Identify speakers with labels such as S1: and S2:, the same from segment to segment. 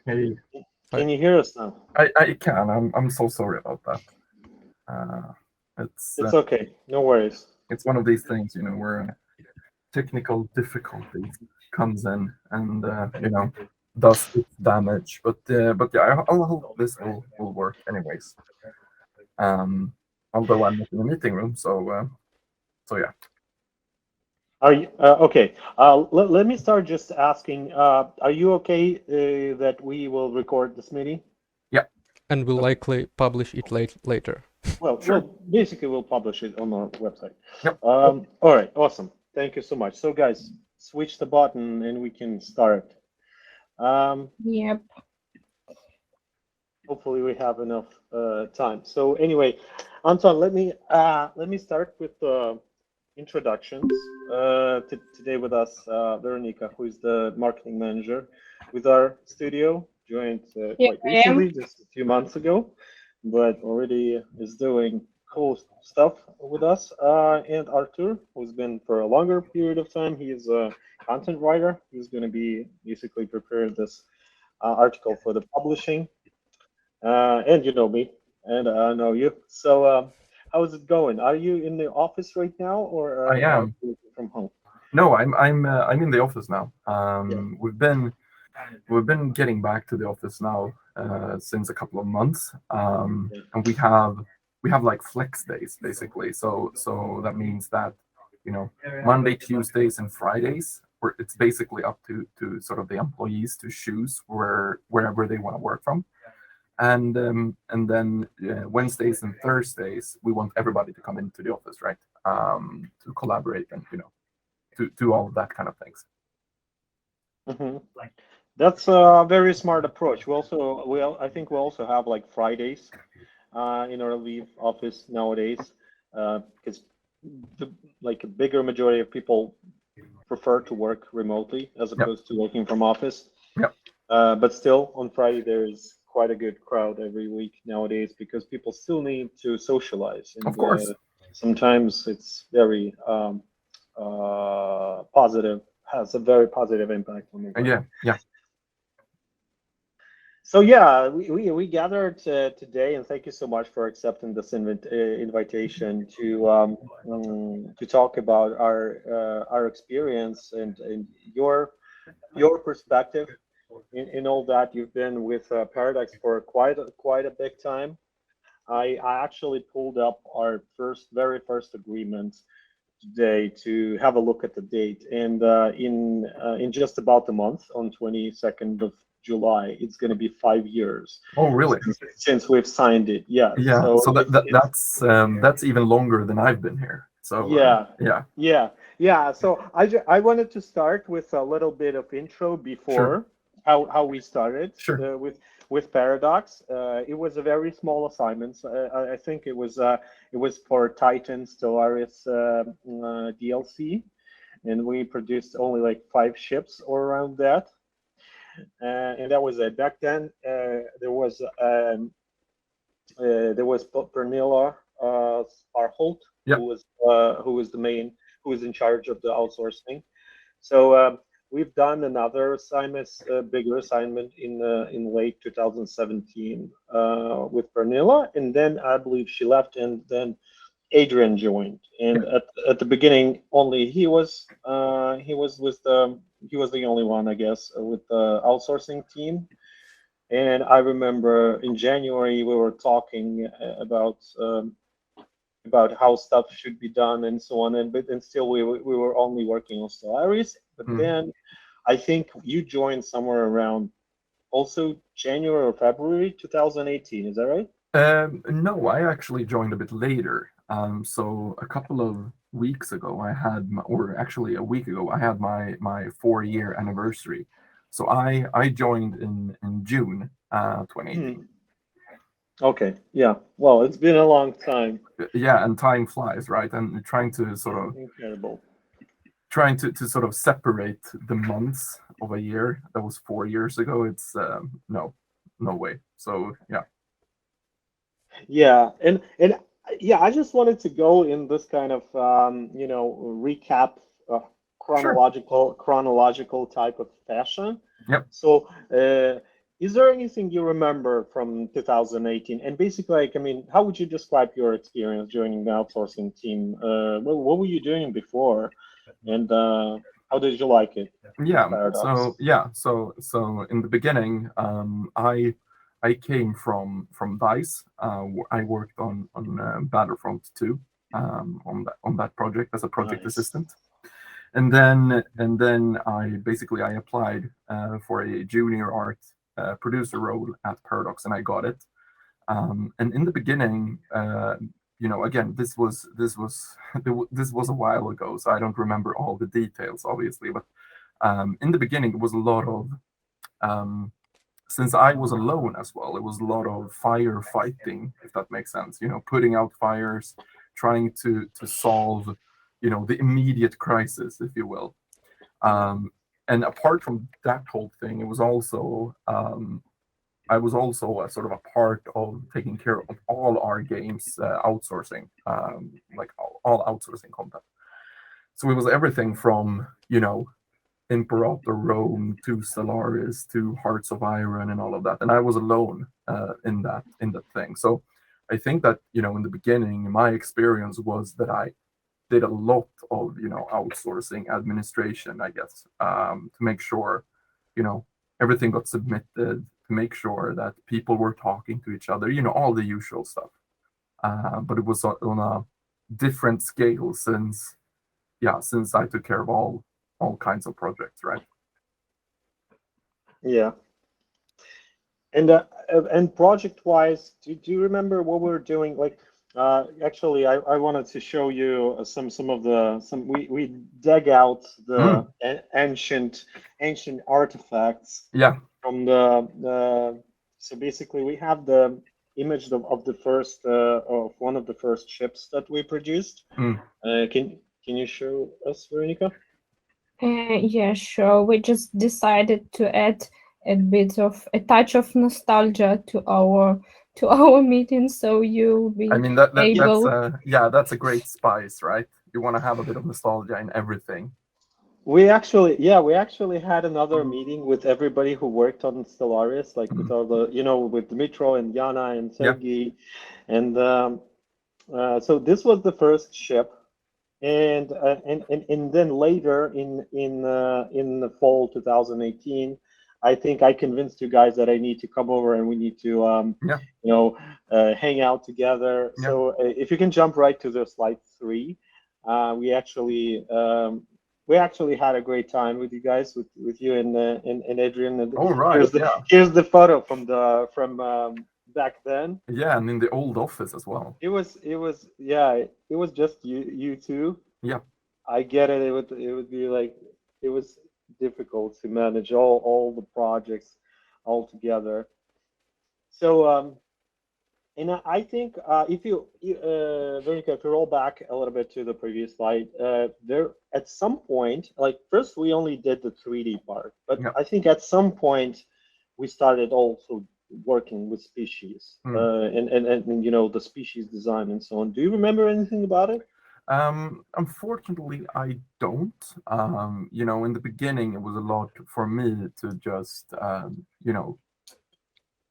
S1: Hey,
S2: Can you hear us now?
S1: I can. I'm so sorry about that. It's
S2: It's okay. No worries.
S1: it's one of these things, where technical difficulty comes in and does its damage. But yeah, I'll hope this will work anyways. Um, Although I'm not in a meeting room, so yeah.
S2: Are you okay? Let me start just asking. Are you okay that we will record this meeting?
S1: Yeah,
S3: And will likely publish it later.
S1: sure.
S2: Basically, we'll publish it on our website.
S1: Yep.
S2: All right, awesome. Thank you so much. So, guys, switch the button and we can start.
S4: Yep.
S2: Hopefully, we have enough time. So, anyway, Anton, let me start with the introductions. Today with us, Veronica, who is the marketing manager with our studio, joined
S4: Here
S2: quite
S4: I am.
S2: recently, just a few months ago, but already is doing cool stuff with us. And Artur, who's been for a longer period of time, he is a content writer. He's going to be basically preparing this article for the publishing. And you know me, and I know you. So, how's it going? Are you in the office right now, or
S1: I
S2: are
S1: am.
S2: you working from home?
S1: No, I'm in the office now.
S2: Yeah.
S1: We've been getting back to the office now since a couple of months,
S2: Yeah.
S1: and we have like flex days basically. So that means that Monday, Tuesdays, and Fridays, where it's basically up to sort of the employees to choose wherever they want to work from, and then Wednesdays and Thursdays we want everybody to come into the office, right? To collaborate and to do all of that kind of things.
S2: hmm That's a very smart approach. I think we also have like Fridays in our leave office nowadays, because the like a bigger majority of people prefer to work remotely as
S1: Yep.
S2: opposed to working from office.
S1: Yep.
S2: But still, on Friday, there's quite a good crowd every week nowadays because people still need to socialize. And
S1: Of course.
S2: sometimes it's very positive, has a very positive impact on the work.
S1: Yeah.
S2: So yeah, we gathered today, and thank you so much for accepting this invitation to talk about our experience and your perspective in all that. You've been with Paradox for quite a big time. I actually pulled up our very first agreement today to have a look at the date, and in just about a month, on 22nd of July, it's going to be 5 years
S1: Oh, really?
S2: since we've signed it. Yeah.
S1: Yeah.
S2: So
S1: So that's even longer than I've been here. So
S2: yeah,
S1: yeah,
S2: yeah. So I wanted to start with a little bit of intro
S1: sure,
S2: before how we started
S1: sure.
S2: with Paradox. It was a very small assignment. So, I think it was for Titan Stellaris DLC, and we produced only like 5 ships or around that. And that was it. Back then, there was Pernilla Arholt,
S1: Yep.
S2: who was the main, who was in charge of the outsourcing. So we've done another assignment, bigger assignment in late 2017 with Pernilla, and then I believe she left, and then Adrian joined. And
S1: Yeah.
S2: at the beginning, only he was the only one, I guess, with the outsourcing team. And I remember in January we were talking about how stuff should be done and so on, and still we were only working on Stellaris. But
S1: Mm.
S2: then I think you joined somewhere around also January or February 2018. Is that right?
S1: No, I actually joined a bit later. So a couple of weeks ago, or actually a week ago, I had my 4-year anniversary. So I joined in June 2018.
S2: Hmm. Okay. Yeah. Well, it's been a long time.
S1: Yeah, and time flies, right? And trying to sort of
S2: Incredible.
S1: separate the months of a year that was 4 years ago. It's no way. So yeah,
S2: Yeah, and yeah, I just wanted to go in this kind of recap, uh,
S1: sure.
S2: chronological type of fashion.
S1: Yep.
S2: So is there anything you remember from 2018? And basically, like, I mean, how would you describe your experience joining the outsourcing team? What were you doing before, and how did you like it?
S1: Yeah.
S2: Paradox.
S1: So in the beginning, I came from Dice. I worked on Battlefront 2 on that project as a project
S2: Nice.
S1: assistant. And then I applied for a junior art producer role at Paradox, and I got it. And in the beginning, again, this was this was a while ago, so I don't remember all the details, obviously. But in the beginning, it was a lot of since I was alone as well, it was a lot of firefighting, if that makes sense. Putting out fires, trying to solve the immediate crisis, if you will. And apart from that whole thing, it was also I was also a sort of a part of taking care of all our games outsourcing, like all outsourcing content. So it was everything from Imperator Rome to Stellaris to Hearts of Iron and all of that, and I was alone in that thing. So I think that in the beginning, my experience was that I did a lot of outsourcing administration, I guess, to make sure everything got submitted, to make sure that people were talking to each other, all the usual stuff. But it was on a different scale since I took care of all kinds of projects, right?
S2: Yeah. And project-wise, do you remember what we were doing? Like, actually, I wanted to show you we dug out the ancient artifacts.
S1: Yeah.
S2: From so basically we have the image of the first of one of the first ships that we produced. Can you show us, Veronica?
S4: Yeah, sure. We just decided to add a touch of nostalgia to our meeting, so you'll be
S1: I mean
S4: able.
S1: that's a great spice, right? You want to have a bit of nostalgia in everything.
S2: We actually had another meeting with everybody who worked on Stellaris, like with all the, with Dmitro and Yana and Sergey. And so this was the first ship. And then later in the fall 2018, I think I convinced you guys that I need to come over and we need to hang out together.
S1: Yeah.
S2: So if you can jump right to the slide 3, we actually had a great time with you guys, with you and Adrian. And
S1: oh, right.
S2: Here's the photo from back then.
S1: Yeah, and in the old office as well.
S2: It was just you two.
S1: Yeah.
S2: I get it. It would be like, it was difficult to manage all the projects all together. So and I think if you Veronica, if you roll back a little bit to the previous slide, there at some point, like first we only did the 3D part, but I think at some point we started also working with species and the species design and so on. Do you remember anything about it?
S1: Unfortunately, I don't. In the beginning, it was a lot for me to just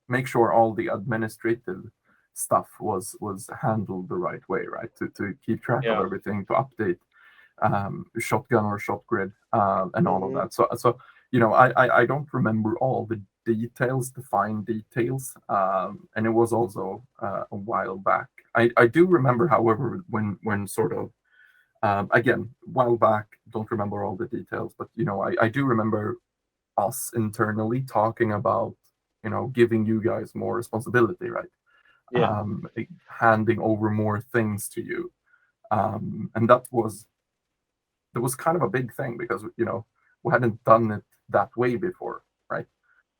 S1: make sure all the administrative stuff was handled the right way, right? To keep track of everything, to update shotgun or shot grid and all of that. So I don't remember all the details, the fine details, and it was also a while back. I do remember, however, when sort of again, while back, don't remember all the details, but I do remember us internally talking about giving you guys more responsibility, right? Handing over more things to you, and that was kind of a big thing because we hadn't done it that way before, right?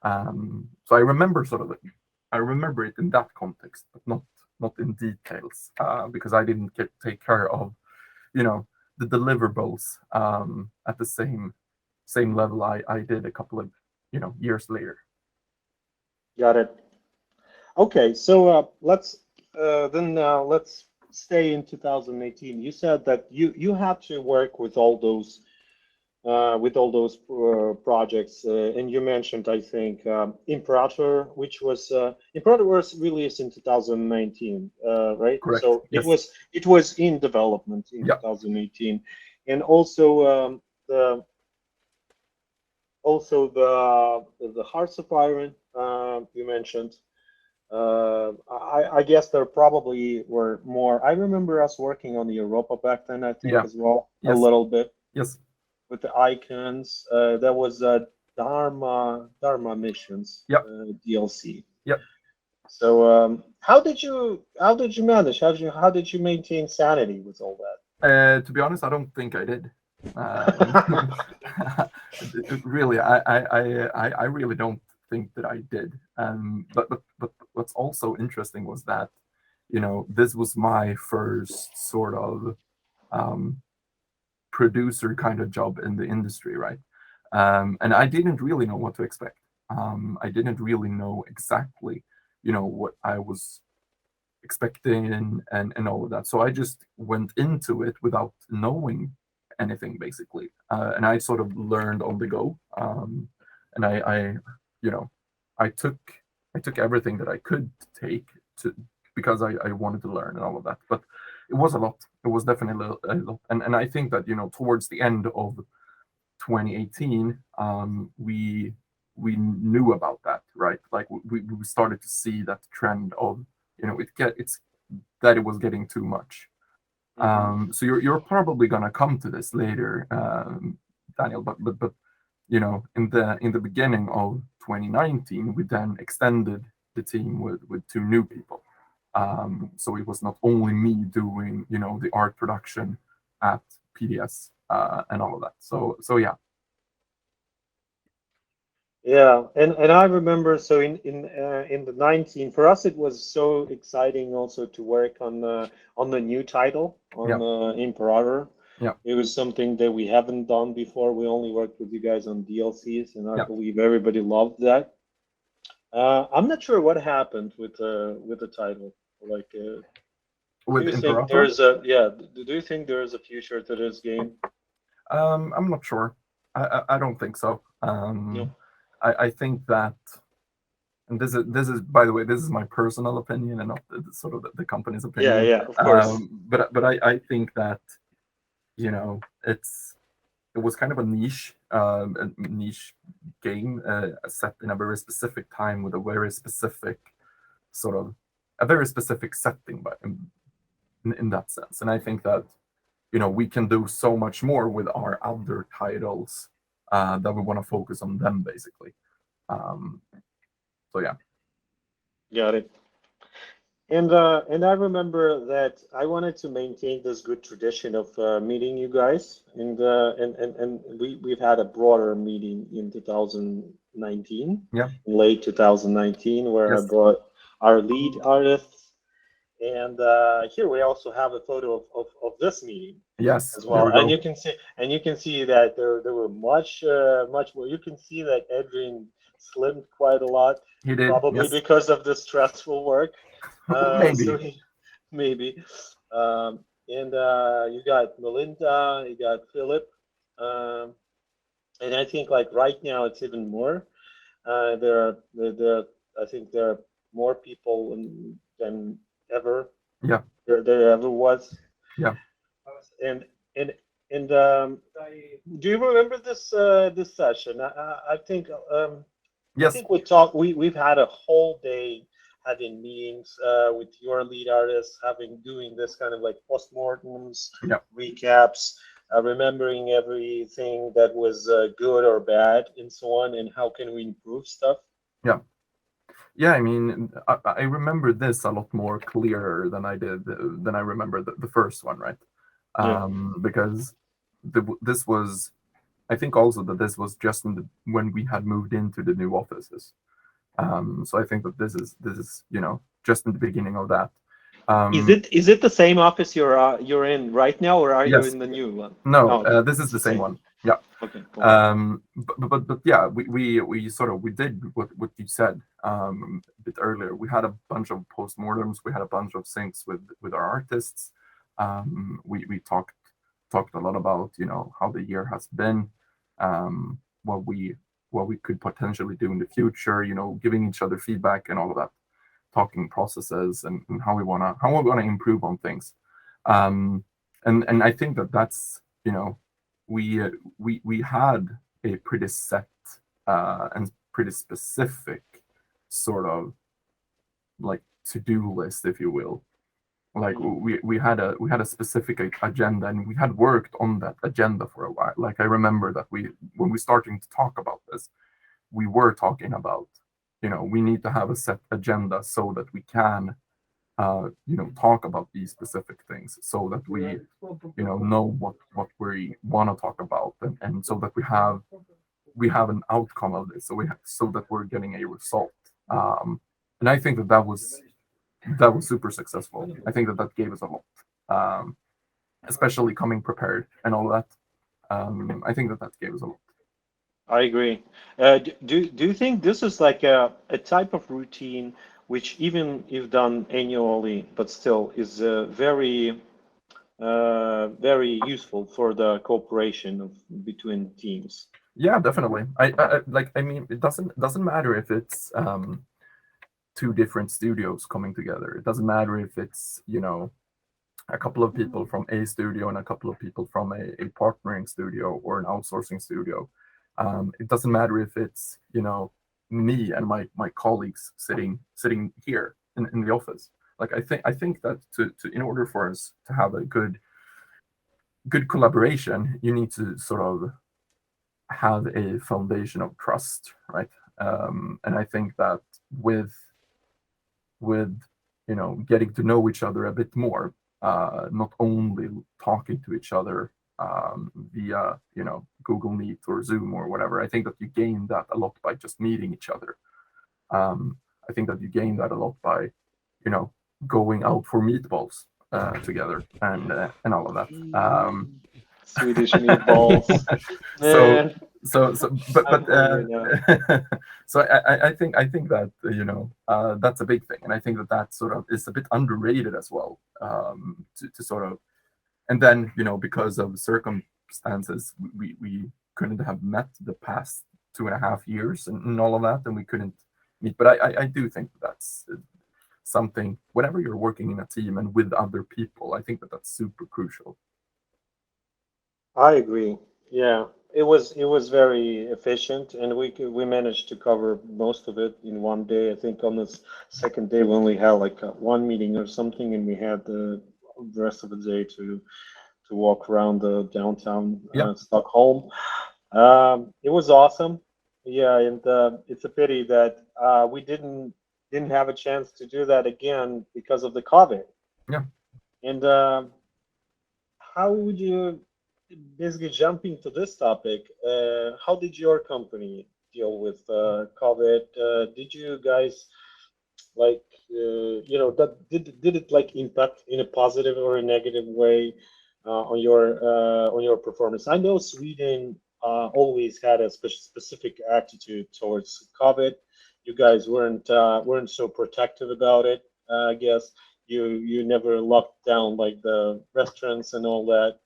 S1: So I remember it in that context, but not in details, because I didn't take care of the deliverables at the same level I did a couple of years later.
S2: Got it. Okay, so let's stay in 2018. You said that you had to work with all those with all those projects. And you mentioned, I think, Imperator, which was Imperator was released in 2019, right?
S1: Correct.
S2: So
S1: Yes.
S2: it was in development in
S1: Yeah.
S2: 2018, and also the Hearts of Iron you mentioned. I guess there probably were more. I remember us working on the Europa back then, I think,
S1: Yeah.
S2: as well, a
S1: Yes.
S2: little bit
S1: Yes.
S2: with the icons. There was Dharma missions
S1: Yep.
S2: DLC.
S1: Yep.
S2: So how did you manage? How did you maintain sanity with all that?
S1: To be honest, I don't think I did. Really, I really don't think that I did. But what's also interesting was that, this was my first sort of producer kind of job in the industry, right? And I didn't really know what to expect. I didn't really know exactly, what I was expecting and all of that. So I just went into it without knowing anything basically, and I sort of learned on the go. And you know, I took everything that I could take to because I wanted to learn and all of that. But it was a lot. It was definitely a lot. And I think that towards the end of 2018, we knew about that, right? Like we started to see that trend of it's that it was getting too much. So you're probably gonna come to this later, Daniel, but in the beginning of 2019, we then extended the team with two new people. So it was not only me doing the art production at PDS and all of that. So yeah.
S2: Yeah, and I remember, so in the 19, for us it was so exciting also to work on the new title on
S1: Yeah.
S2: Imperator.
S1: Yeah.
S2: It was something that we haven't done before. We only worked with you guys on DLCs, and I
S1: Yeah.
S2: believe everybody loved that. I'm not sure what happened with the title. Like, do
S1: With
S2: you think
S1: Imperator,
S2: do you think there is a future to this game?
S1: I'm not sure. I don't think so.
S2: No.
S1: I think that, and this is by the way, this is my personal opinion and not sort of the company's
S2: Yeah,
S1: opinion.
S2: yeah, of course.
S1: But I think that it was kind of a niche game set in a very specific time with a very specific sort of a very specific setting, but in that sense. And I think that we can do so much more with our other titles that we want to focus on them basically. So yeah.
S2: Got it. And I remember that I wanted to maintain this good tradition of meeting you guys, and we've had a broader meeting in 2019,
S1: Yeah.
S2: in late 2019, where I
S1: Yes.
S2: brought our lead artists, and here we also have a photo of this meeting
S1: Yes.
S2: as
S1: There
S2: well,
S1: we go.
S2: and you can see that there were much more. You can see that Edwin slimmed quite a lot,
S1: He did.
S2: probably
S1: Yes.
S2: because of the stressful work.
S1: Maybe.
S2: So maybe. And you got Melinda, you got Philip, and I think like right now it's even more. There I think there are more people than ever.
S1: Yeah.
S2: There ever was.
S1: Yeah.
S2: And and and do you remember this session? I think I
S1: Yes.
S2: think we talked. We've had a whole day having meetings with your lead artists, doing this kind of like postmortems,
S1: Yeah.
S2: recaps, remembering everything that was good or bad, and so on, and how can we improve stuff.
S1: Yeah. Yeah, I mean, I remember this a lot more clearer than I remember the first one, right?
S2: Yeah.
S1: Because this was, I think also that this was just when we had moved into the new offices. So I think that this is just in the beginning of that.
S2: Is it the same office you're in right now, or are you
S1: Yes.
S2: in the new one?
S1: No,
S2: Oh, okay.
S1: this is the same one. Yeah.
S2: Okay, cool.
S1: But yeah, we sort of we did what you said a bit earlier. We had a bunch of postmortems. We had a bunch of syncs with our artists. We talked a lot about how the year has been. what we could potentially do in the future, giving each other feedback and all of that, talking processes and how we wanna improve on things. And I think that's, we had a pretty set and pretty specific sort of like to-do list, if you will. Like we had a specific agenda, and we had worked on that agenda for a while. Like I remember that when we starting to talk about this, we were talking about, we need to have a set agenda so that we can talk about these specific things, so that we know what we want to talk about, and so that we have an outcome of this, so that we're getting a result. And I think that was super successful. I think that gave us a lot, especially coming prepared and all that. I think that gave us a lot.
S2: I agree. Do you think this is like a type of routine which, even if done annually, but still is very useful for the cooperation between teams?
S1: Yeah, definitely. I mean, it doesn't matter if it's two different studios coming together. It doesn't matter if it's a couple of people from a studio and a couple of people from a partnering studio or an outsourcing studio. It doesn't matter if it's me and my colleagues sitting here in the office. Like I think that to in order for us to have a good collaboration, you need to sort of have a foundation of trust, right? And I think that with getting to know each other a bit more, not only talking to each other via Google Meet or Zoom or whatever. I think that you gain that a lot by just meeting each other. I think that you gain that a lot by going out for meatballs together and all of that.
S2: Swedish meatballs.
S1: So I think that that's a big thing, and I think that sort of is a bit underrated as well. To sort of, and then because of circumstances, we couldn't have met the past 2.5 years and all of that, and we couldn't meet. But I do think that's something. Whenever you're working in a team and with other people, I think that's super crucial.
S2: I agree. Yeah, it was very efficient, and we managed to cover most of it in one day. I think on this second day we only had like one meeting or something, and we had the rest of the day to walk around the downtown Stockholm. It was awesome. Yeah, and it's a pity that we didn't have a chance to do that again because of the COVID.
S1: Yeah.
S2: And how would you basically jump into this topic? How did your company deal with COVID? Did you guys like that did it like impact in a positive or a negative way on your performance? I know Sweden always had a specific attitude towards COVID. You guys weren't so protective about it. I guess you never locked down like the restaurants and all that.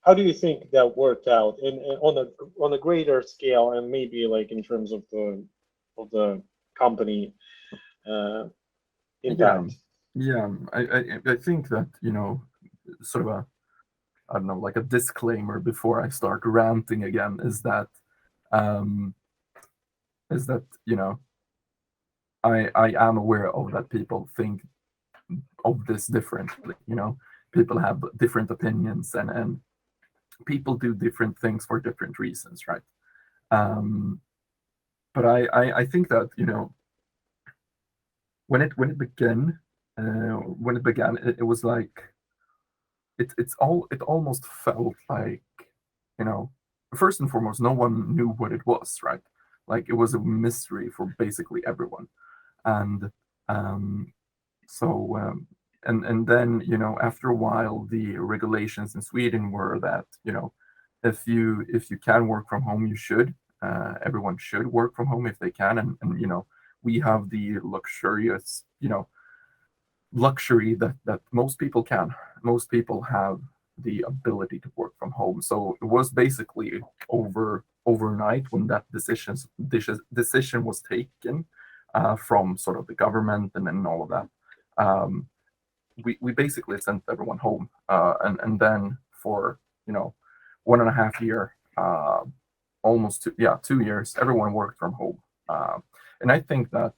S2: How do you think that worked out and on a greater scale, and maybe like in terms of the company impact?
S1: Yeah. I think that sort of I don't know, like a disclaimer before I start ranting again is that I am aware of that people think of this differently. People have different opinions, and people do different things for different reasons, right? But I think that when it began, it was like it almost felt like first and foremost, no one knew what it was, right? Like it was a mystery for basically everyone, and and then after a while the regulations in Sweden were that if you can work from home, you should. Everyone should work from home if they can, and we have the luxurious luxury that most people can. Most people have the ability to work from home. So it was basically overnight when that decision was taken from sort of the government and all of that. We basically sent everyone home, and then for 1.5 year, almost 2 years, everyone worked from home. And I think that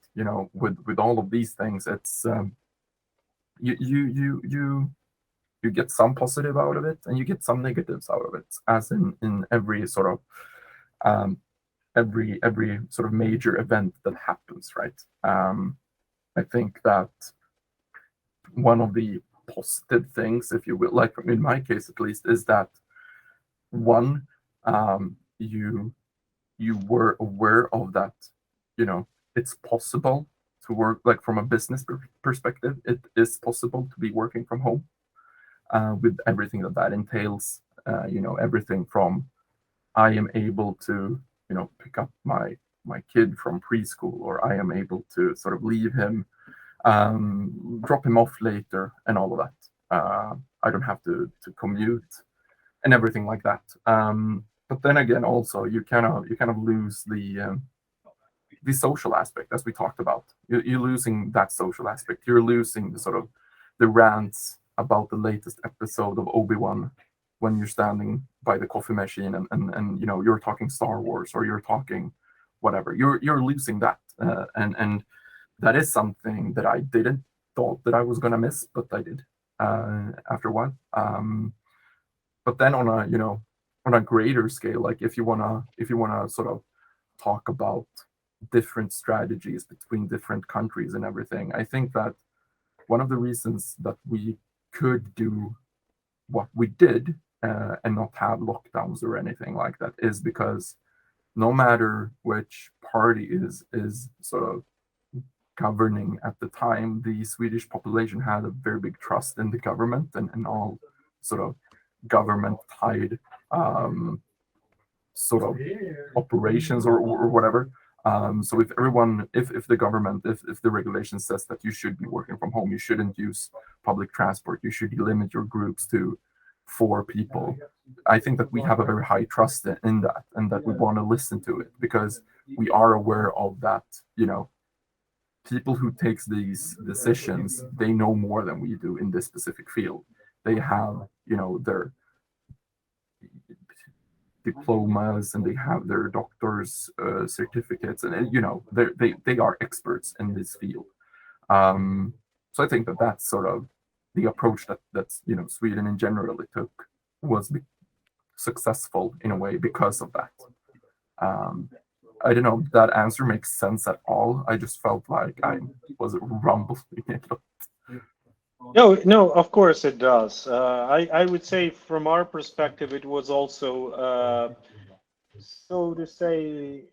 S1: with all of these things, it's you get some positive out of it and you get some negatives out of it, as in every sort of every sort of major event that happens, right? I think that one of the positive things, if you will, like in my case at least, is that one, you were aware of that, it's possible to work, like from a business perspective, it is possible to be working from home, with everything that entails. Everything from I am able to pick up my kid from preschool, or I am able to sort of leave him, drop him off later, and all of that. I don't have to commute and everything like that. But then again, also you kind of lose the social aspect, as we talked about. You're losing that social aspect. You're losing the sort of the rants about the latest episode of Obi-Wan when you're standing by the coffee machine and you're talking Star Wars, or you're talking whatever. You're losing that, and that is something that I didn't thought that I was gonna miss, but I did after a while. But then on a greater scale, like if you wanna sort of talk about different strategies between different countries and everything, I think that one of the reasons that we could do what we did, and not have lockdowns or anything like that, is because no matter which party is sort of governing at the time, the Swedish population had a very big trust in the government and all sort of government tied sort of operations or whatever. So if everyone, if the government, if the regulation says that you should be working from home, you shouldn't use public transport, you should limit your groups to 4 people. I think that we have a very high trust in that, and that we want to listen to it, because we are aware of that, people who takes these decisions, they know more than we do in this specific field. They have, their diplomas, and they have their doctor's certificates, and they are experts in this field. So I think that that's sort of the approach that's Sweden in general took, was successful in a way because of that. I don't know if that answer makes sense at all. I just felt like I was rumbling it.
S2: No, of course it does. I would say from our perspective, it was also, so to say,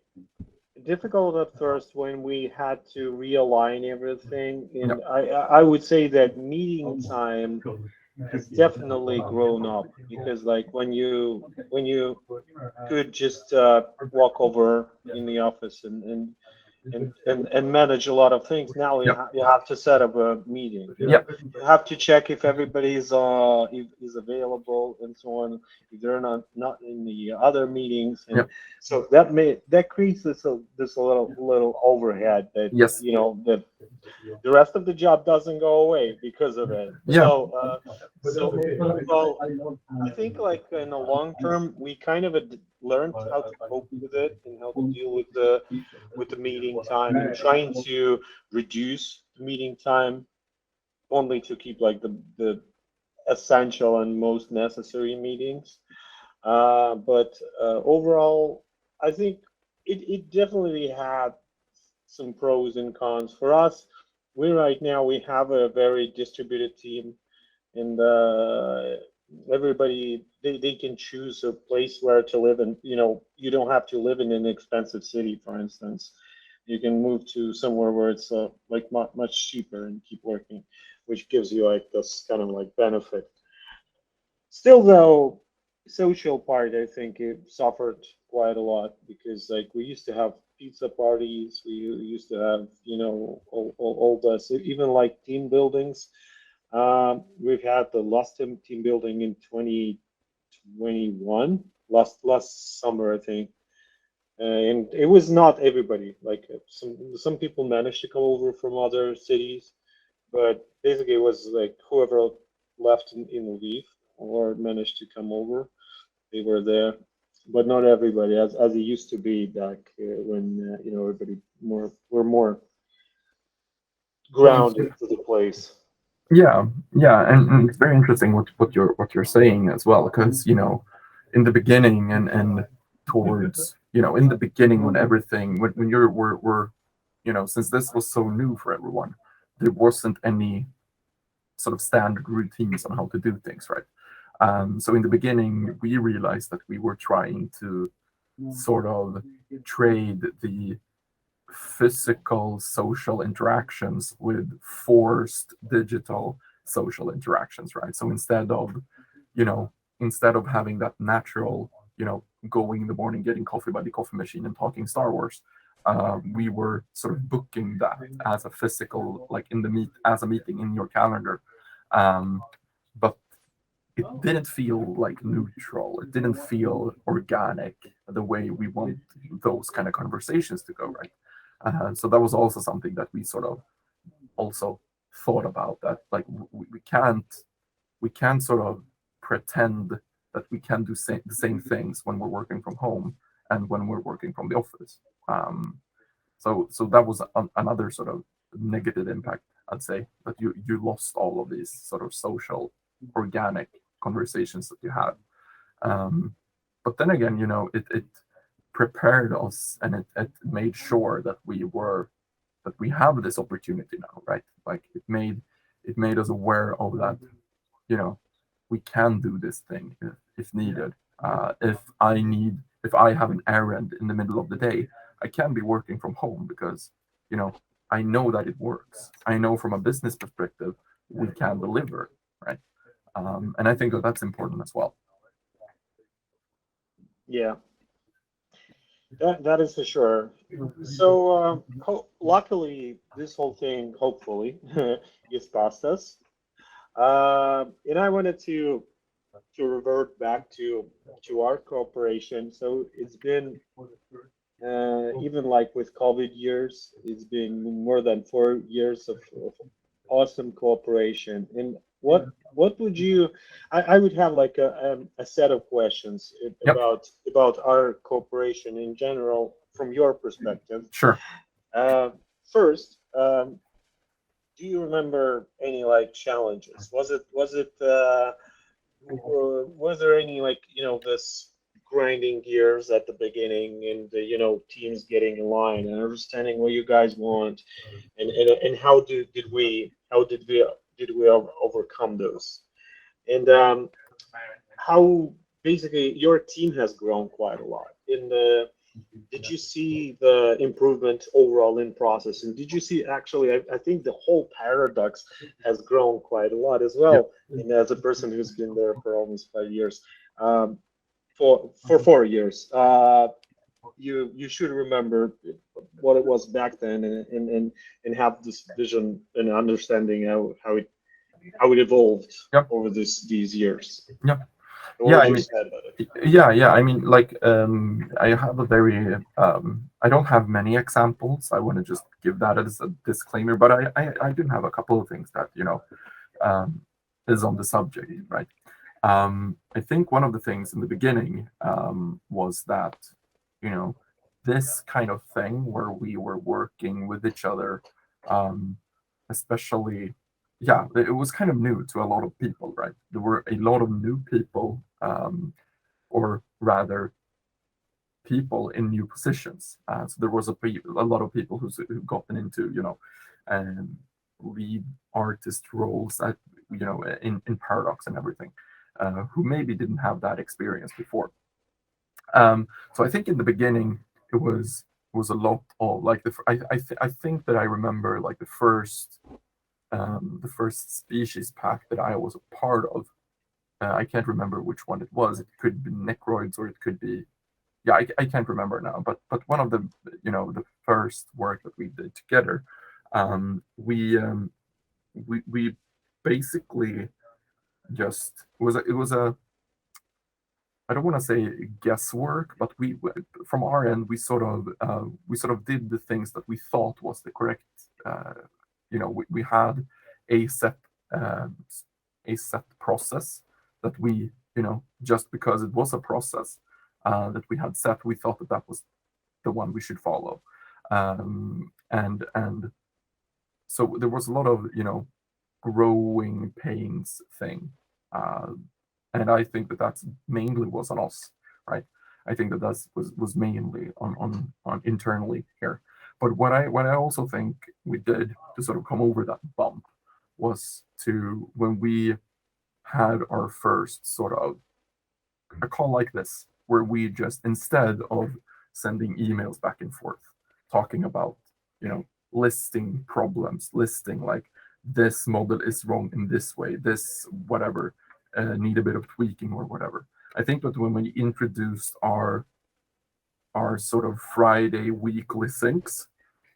S2: difficult at first when we had to realign everything. And I would say that meeting time has definitely grown up, because like when you could just walk over in the office and manage a lot of things. Now you have to set up a meeting. You have to check if everybody is available and so on. If they're not in the other meetings, and so that creates this little overhead that that the rest of the job doesn't go away because of it. Well, I think like in the long term, we kind of learned how to cope with it and how to deal with the meeting time, and trying to reduce the meeting time only to keep like the essential and most necessary meetings. But overall, I think it definitely had some pros and cons for us. Right now we have a very distributed team, and everybody they can choose a place where to live, and you don't have to live in an expensive city, for instance. You can move to somewhere where it's like much cheaper and keep working, which gives you like this kind of like benefit. Still though, social part, I think it suffered quite a lot, because like we used to have pizza parties, we used to have all the, so even like team buildings. We've had the last team building in 2021, last summer, I think. And it was not everybody. Like some people managed to come over from other cities, but basically it was like whoever left in Lviv or managed to come over, they were there, but not everybody, as it used to be back when everybody were more grounded to the place.
S1: Yeah, and it's very interesting what you're saying as well, because in the beginning and towards in the beginning when everything when you're we're since this was so new for everyone, there wasn't any sort of standard routines on how to do things, right? So in the beginning, we realized that we were trying to sort of trade the physical social interactions with forced digital social interactions, right? So you know, instead of having that natural, going in the morning, getting coffee by the coffee machine and talking Star Wars, we were sort of booking that as a physical, like as a meeting in your calendar. But it didn't feel like neutral. It didn't feel organic the way we want those kind of conversations to go, right? So that was also something that we sort of also thought about, that like we can't sort of pretend that we can do the same things when we're working from home and when we're working from the office. So that was another sort of negative impact, I'd say, that you lost all of these sort of social, organic conversations that you had. But then again, it prepared us, and it made sure that we have this opportunity now, right? Like it made us aware of that, we can do this thing if needed. If I have an errand in the middle of the day, I can be working from home because I know that it works. I know from a business perspective we can deliver, right? And I think that's important as well.
S2: Yeah, that is for sure. So luckily, this whole thing hopefully is past us. And I wanted to revert back to our cooperation. So it's been even like with COVID years, it's been more than 4 years of awesome cooperation. And what would you? I would have like a set of questions
S1: Yep.
S2: about our cooperation in general from your perspective.
S1: Sure.
S2: First, do you remember any like challenges? Was there any like this grinding gears at the beginning and the teams getting in line and understanding what you guys want and how did we overcome those and how basically your team has grown quite a lot in the did you see the improvement overall in process and did you see actually I think the whole paradox has grown quite a lot as well and as a person who's been there for almost 5 years for 4 years you should remember what it was back then and have this vision and understanding how it evolved
S1: Yep.
S2: over these years.
S1: Yep.
S2: What
S1: Yeah,
S2: would
S1: I
S2: you
S1: mean,
S2: say about it?
S1: yeah. I mean, like, I have a very, I don't have many examples. I want to just give that as a disclaimer, but I do have a couple of things that, is on the subject, right? I think one of the things in the beginning was that, this kind of thing where we were working with each other, especially, yeah, it was kind of new to a lot of people, right? There were a lot of new people, or rather, people in new positions. So there was a lot of people who've gotten into, um, lead artist roles at, in Paradox and everything, who maybe didn't have that experience before. So I think in the beginning it was a lot of like I think that I remember like the first species pack that I was a part of. I can't remember which one it was. It could be Necroids or it could be, yeah, I can't remember now. But one of the first work that we did together, we basically just it was a I don't want to say guesswork, but we from our end we sort of did the things that we thought was the correct. We had a set uh, a set process that we just because it was a process that we had set, we thought that that was the one we should follow, and so there was a lot of growing pains thing. Uh, and I think that that's mainly was on us, right? I think that was mainly on internally here. But what I also think we did to sort of come over that bump was to when we had our first sort of a call like this, where we just instead of sending emails back and forth, talking about listing problems, listing like this model is wrong in this way, this whatever need a bit of tweaking or whatever. I think that when we introduced our sort of Friday weekly syncs,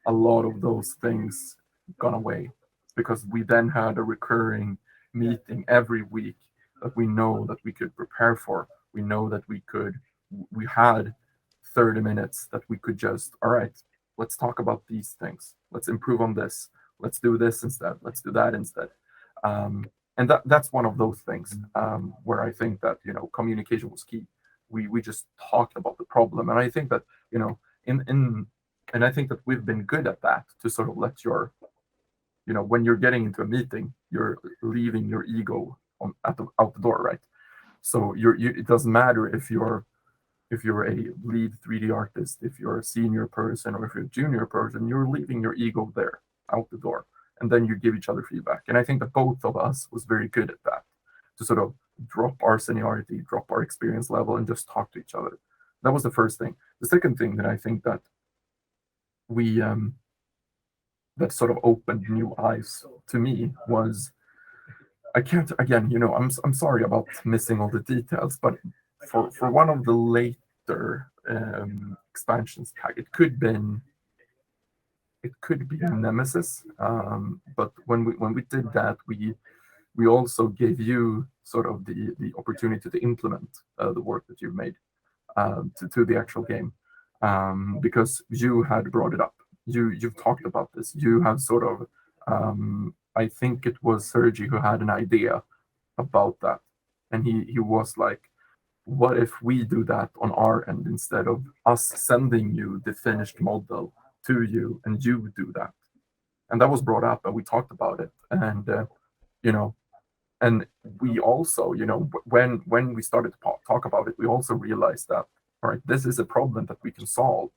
S1: a lot of those things gone away because we then had a recurring meeting every week that we know that we could prepare for. We know that we had 30 minutes that we could just, all right, let's talk about these things. Let's improve on this. Let's do this instead. Let's do that instead. And that's one of those things where I think that communication was key. We just talked about the problem, and I think that in and I think that we've been good at that to sort of let your when you're getting into a meeting, you're leaving your ego out the door, right? So it doesn't matter if you're a lead 3D artist, if you're a senior person, or if you're a junior person, you're leaving your ego there out the door, and then you give each other feedback. And I think that both of us was very good at that, to sort of drop our seniority, drop our experience level, and just talk to each other. That was the first thing. The second thing that I think that we that sort of opened new eyes to me was I can't again, I'm sorry about missing all the details, but for one of the later expansions pack, it could be Nemesis, but when we did that, we also gave you sort of the opportunity to implement the work that you've made to the actual game, because you had brought it up. You've talked about this. You have sort of I think it was Sergi who had an idea about that, and he was like, what if we do that on our end instead of us sending you the finished model to you and you do that? And that was brought up and we talked about it, and and we also when we started to talk about it, we also realized that all right, this is a problem that we can solve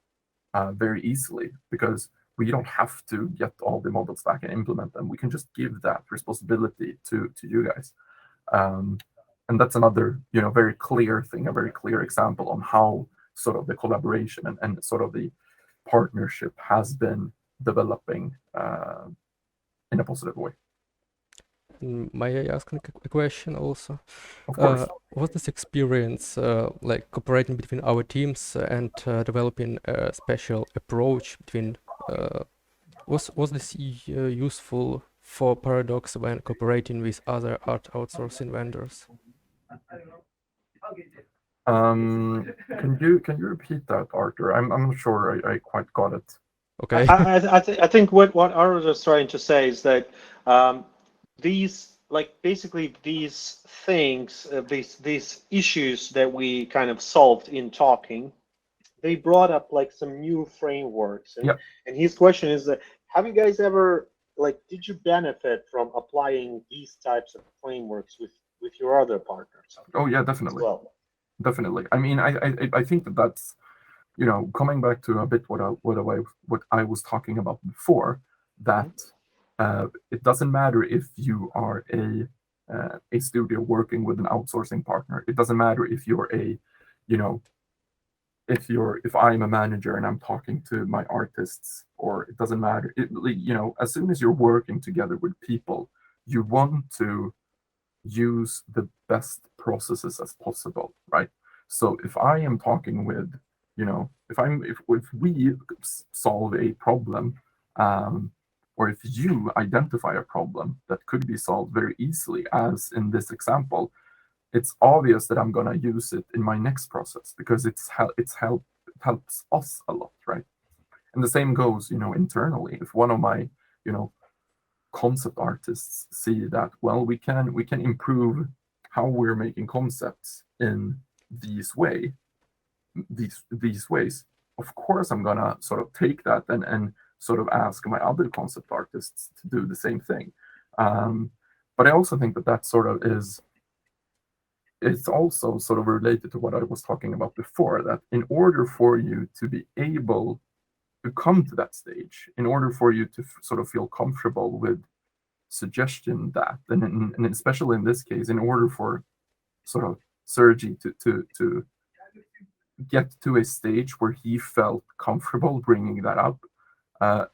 S1: very easily, because we don't have to get all the models back and implement them. We can just give that responsibility to you guys. And that's another very clear thing, a very clear example on how sort of the collaboration and sort of the partnership has been developing in a positive way.
S3: May I ask a question also?
S1: Of course.
S3: Was this experience like cooperating between our teams and developing a special approach between was this useful for Paradox when cooperating with other art outsourcing vendors?
S1: Can you repeat that, Arthur? I'm not sure I quite got it.
S3: Okay.
S2: I think what Arthur was trying to say is that these basically these things, these issues that we kind of solved in talking, they brought up like some new frameworks. And,
S1: Yep.
S2: and his question is that, have you guys ever did you benefit from applying these types of frameworks with your other partners?
S1: Oh yeah, definitely.
S2: Well,
S1: Definitely. I mean, I think that's coming back to a bit what I was talking about before, that it doesn't matter if you are a studio working with an outsourcing partner. It doesn't matter if you're if I'm a manager and I'm talking to my artists, or it doesn't matter. As soon as you're working together with people, you want to use the best processes as possible, right? So if I am talking with, if we solve a problem, or if you identify a problem that could be solved very easily, as in this example, it's obvious that I'm gonna use it in my next process because it helps us a lot, right? And the same goes, internally. If one of my, concept artists see that, well, we can improve how we're making concepts in these ways, of course I'm gonna sort of take that and sort of ask my other concept artists to do the same thing. But I also think that sort of it's also sort of related to what I was talking about before, that in order for you to be able to come to that stage, in order for you to sort of feel comfortable with suggestion that, and especially in this case, in order for sort of Sergi to get to a stage where he felt comfortable bringing that up,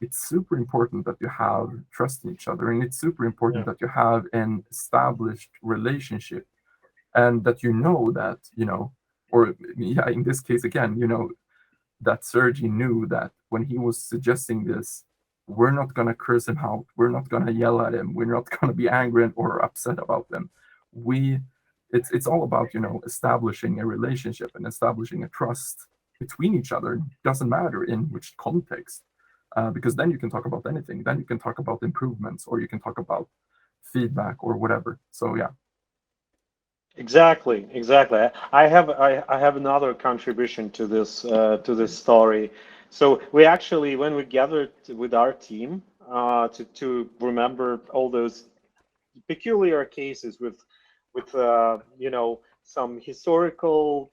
S1: it's super important that you have trust in each other, and it's super important that you have an established relationship, and that that, or yeah, in this case again, that Sergi knew that when he was suggesting this, we're not going to curse him out, we're not going to yell at him, we're not going to be angry or upset about them. It's all about, establishing a relationship and establishing a trust between each other. It doesn't matter in which context, because then you can talk about anything. Then you can talk about improvements, or you can talk about feedback or whatever. So yeah.
S2: Exactly. I have another contribution to this story. So we actually, when we gathered with our team to remember all those peculiar cases with some historical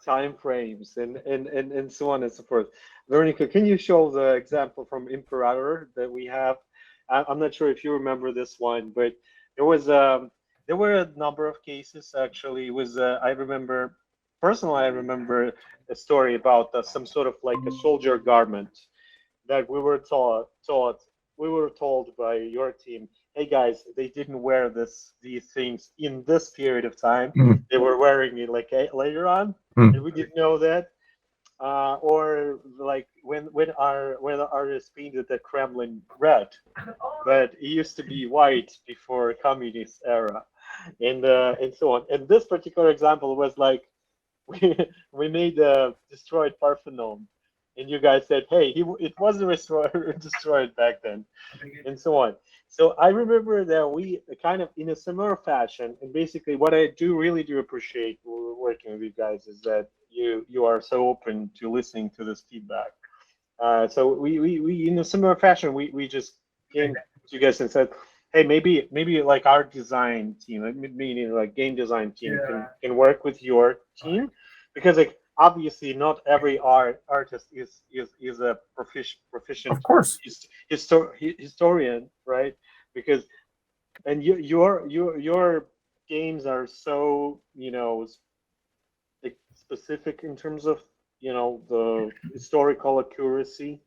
S2: time frames and so on and so forth. Veronica, can you show the example from Imperator that we have? I'm not sure if you remember this one, but there were a number of cases actually. It was I remember a story about some sort of like a soldier garment that we were told by your team, hey guys, they didn't wear these things in this period of time. They were wearing it like later on, and we didn't know that. Or like when the artist painted the Kremlin red, but it used to be white before communist era, and so on. And this particular example was like we made a destroyed Parthenon, and you guys said, hey, it wasn't destroyed back then, and so on. So I remember that we kind of in a similar fashion, and basically what I really do appreciate working with you guys is that you are so open to listening to this feedback. So we in a similar fashion, we just came to you guys and said, hey, maybe like our design team, meaning like game design team, can work with your team, because like obviously not every artist is a proficient
S1: Of course.
S2: historian, right? Because and your games are so like specific in terms of the historical accuracy,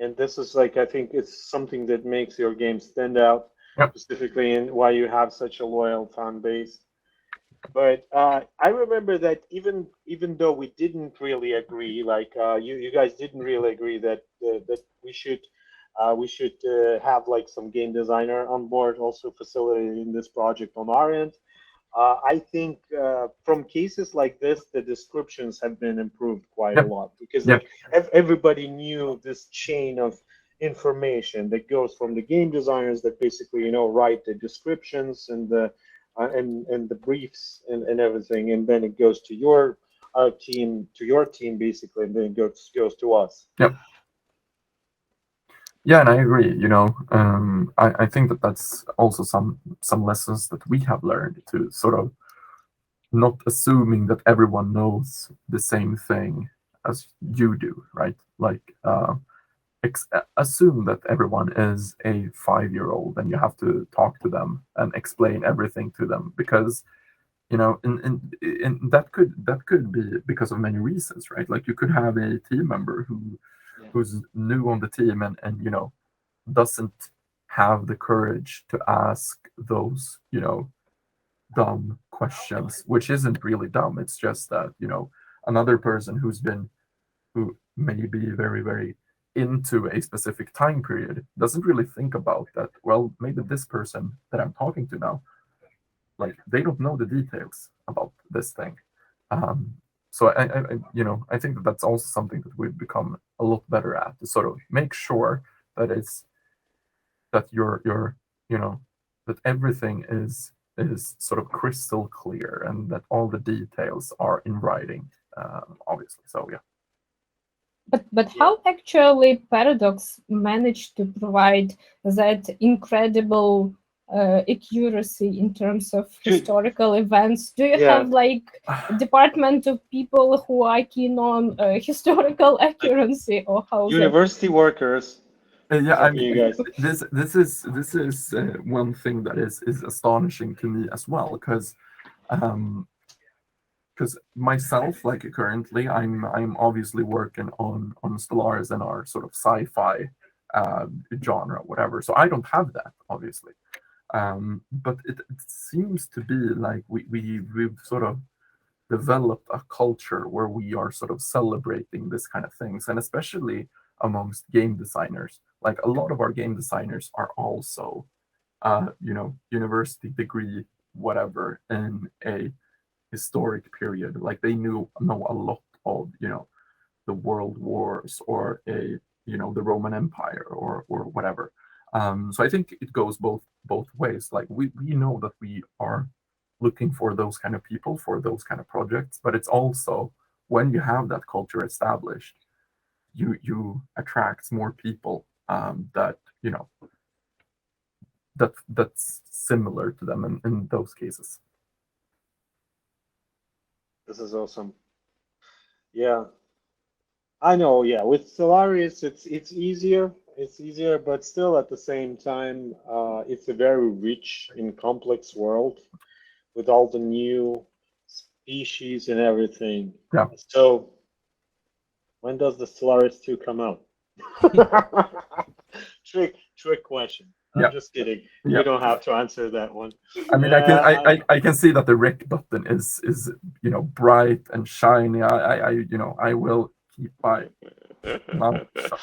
S2: and this is like, I think it's something that makes your game stand out.
S1: Yep.
S2: Specifically, in why you have such a loyal fan base. But I remember that even though we didn't really agree, like you guys didn't really agree that we should have like some game designer on board, also facilitating this project on our end. I think from cases like this, the descriptions have been improved quite a lot, because like everybody knew this chain of information that goes from the game designers that basically write the descriptions and the briefs and everything, and then it goes to your team basically, and then it goes to us.
S1: Yep. Yeah, and I agree. I think that's also some lessons that we have learned, to sort of not assuming that everyone knows the same thing as you do, right? Like assume that everyone is a 5-year-old, and you have to talk to them and explain everything to them, because and that could be because of many reasons, right? Like you could have a team member who's new on the team and doesn't have the courage to ask those dumb questions, which isn't really dumb. It's just that another person who may be very, very into a specific time period doesn't really think about that. Well, maybe this person that I'm talking to now, like they don't know the details about this thing. So I think that that's also something that we've become a lot better at, to sort of make sure that that that everything is sort of crystal clear and that all the details are in writing, obviously. So yeah.
S4: But how actually Paradox managed to provide that incredible accuracy in terms of historical events? Do you have like a department of people who are keen on historical accuracy, or how?
S2: University workers.
S1: Yeah, I mean, this is one thing that is astonishing to me as well, because myself, like currently, I'm obviously working on Stellaris and our sort of sci-fi genre, whatever. So I don't have that, obviously. But it seems to be like we've sort of developed a culture where we are sort of celebrating this kind of things, and especially amongst game designers. Like a lot of our game designers are also, university degree, whatever, in a historic period. Like they know a lot of, the world wars, or the Roman Empire, or whatever. So I think it goes both ways. Like we know that we are looking for those kind of people for those kind of projects, but it's also, when you have that culture established, you attract more people that that's similar to them in those cases.
S2: This is awesome. Yeah, I know. Yeah, with Stellaris, it's easier. It's easier, but still at the same time, it's a very rich and complex world with all the new species and everything.
S1: Yeah.
S2: So when does the Stellaris 2 come out? Trick question. I'm just kidding. You don't have to answer that one.
S1: I mean, I can see that the rec button is bright and shiny. I will keep my mouth shut.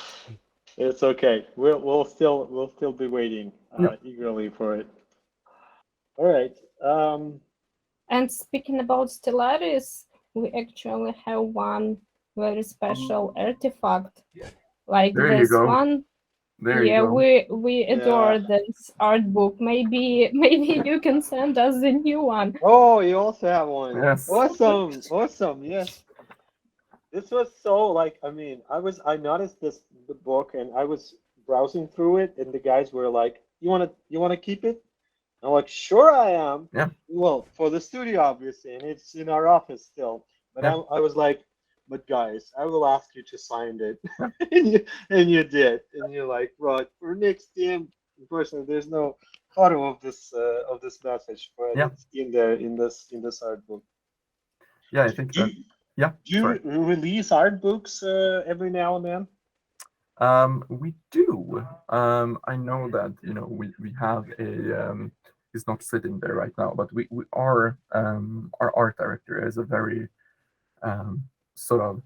S2: It's okay. We'll still be waiting eagerly for it. All right.
S4: And speaking about Stellaris, we actually have one very special artifact. Like
S1: there
S4: this
S1: you go.
S4: one.
S1: There you go.
S4: We adore this art book. Maybe you can send us the new one.
S2: Oh, you also have one.
S1: Yes.
S2: Awesome. Yes. This was so like, I mean, I noticed the book and I was browsing through it and the guys were like, you wanna keep it? I'm like, sure I am.
S1: Yeah.
S2: Well, for the studio obviously, and it's in our office still. But
S1: Yeah.
S2: I was like, but guys, I will ask you to sign it. and you did. And you're like, right, for next team, unfortunately there's no photo of this message, but it's in there in this art book.
S1: Yeah, I think that. Yeah.
S2: Do you release art books every now and then?
S1: We do. I know that we have a. He's not sitting there right now, but we are our art director is a very sort of.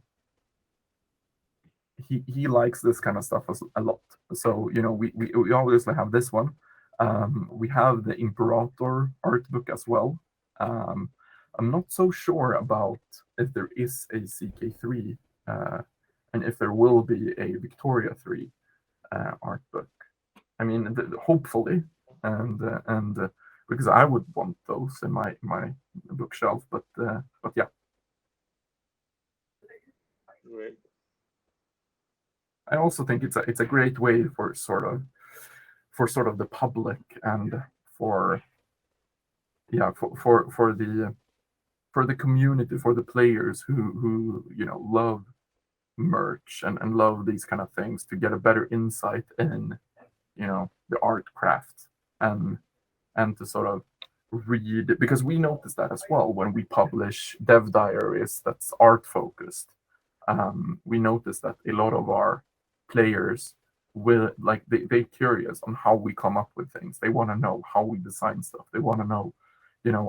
S1: He likes this kind of stuff a lot. So we obviously have this one. We have the Imperator art book as well. I'm not so sure about if there is a CK3 and if there will be a Victoria 3 art book. I mean, hopefully, and because I would want those in my bookshelf, but yeah.
S2: Great.
S1: I also think it's a great way for sort of the public and for the community, for the players who love merch and love these kind of things, to get a better insight in the art craft and to sort of read, because we notice that as well when we publish dev diaries that's art focused. We notice that a lot of our players will they're curious on how we come up with things. They want to know how we design stuff. They want to know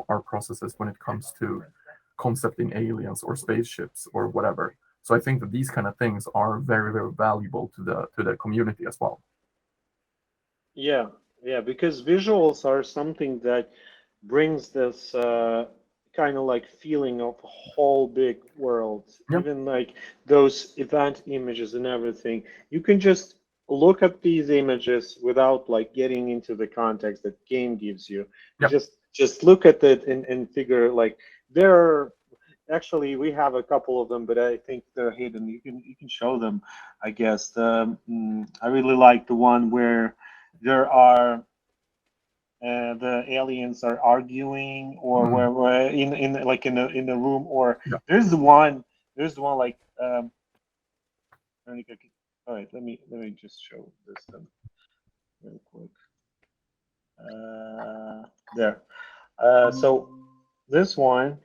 S1: our processes when it comes to concepting aliens or spaceships or whatever. So I think that these kind of things are very, very valuable to the community as well.
S2: Yeah, yeah, because visuals are something that brings this kind of like feeling of a whole big world.
S1: Yeah.
S2: Even like those event images and everything. You can just look at these images without like getting into the context that game gives you. You
S1: Yeah.
S2: just look at it and figure like there are actually we have a couple of them, but I think they're hidden. You can show them, I guess. I really like the one where there are the aliens are arguing, or where we're in like in the room, or
S1: Yeah.
S2: there's the one like I think all right, let me just show this then real quick. There. So this one,